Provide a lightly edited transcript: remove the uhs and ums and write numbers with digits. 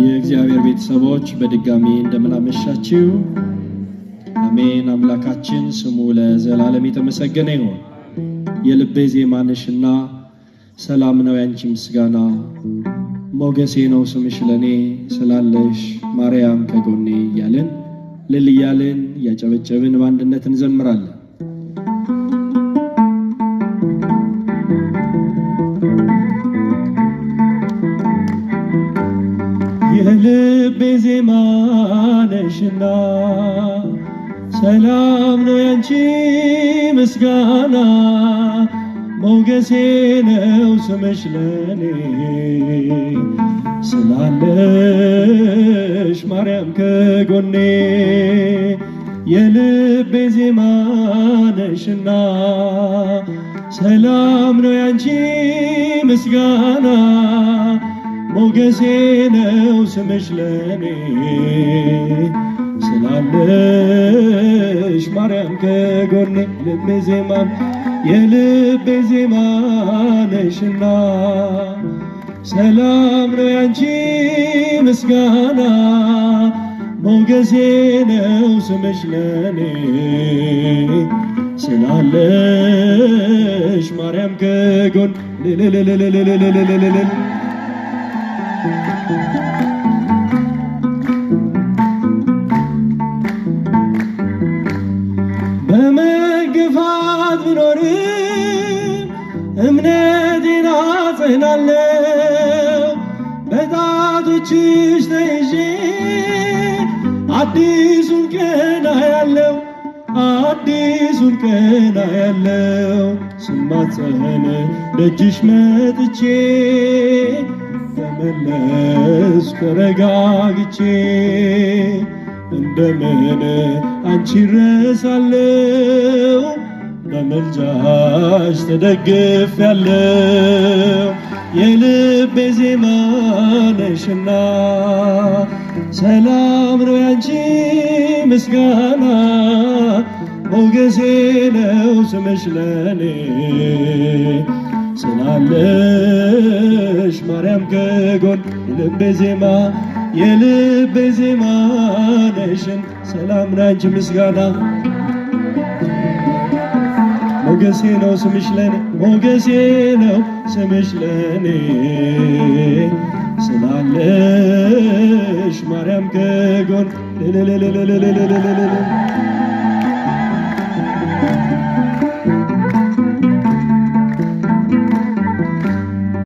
የእግዚአብሔር ቤተሰቦች በድጋሚ እንደምናመሻችሁ አሜን። አምላካችን ስሙ ለዘላለም የተመሰገነ ይሁን። የልቤ ዜማ ነሽና ሰላም ነው ያንቺ ምስጋና፣ ሞገሴ ነው ስምሽ ለኔ ስላለሽ ማርያም ከጎኔ እያልን ልል እያልን እያጨበጨብን በአንድነት እንዘምራለን። የልቤ ዜማ ነሽና ሰላም ነው ያንቺ ምስጋና፣ ሞገሴ ነው ስምሽ ለኔ ስላለሽ ማርያም ከጎኔ። የልቤ ዜማ ነሽና ሰላም ነው ያንቺ ምስጋና፣ ሞገሴ ነው ስምሽ ለኔ ስላለሽ ማርያም ከጎኔ። ልቤ ዜማ የልቤ ዜማ ነሽና ሰላም ነው ያንቺ ምስጋና፣ ሞገሴ ነው ስምሽ ለኔ ስላለሽ ማርያም ከጎኔ። በመግፋት ብኖርም እምነቴን አጸናለሁ፣ በጣቶችሽ ተይዤ አዲሱን ቀን አያለው፣ አዲሱን ቀን አያለው። ስማጸን ደጅሽ መጥቼ ተመለስኩ ተረጋግቼ፣ እንደምን አንቺ ረሳለው በመልጃሽ ተደግፌያለሁ። የልቤ ዜማ ነሽና ሰላም ነው ያንቺ ምስጋና፣ ሞገሴ ነው ስምሽ ለኔ ስላለሽ ማርያም ከጎን። የልቤ ዜማ የልቤ ዜማ ነሽን ሰላም ነው ያንቺ ምስጋና፣ ሞገሴ ነው ስምሽ ለኔ ሞገሴ ነው ስምሽ ለኔ ስላለሽ ማርያም ከጎን።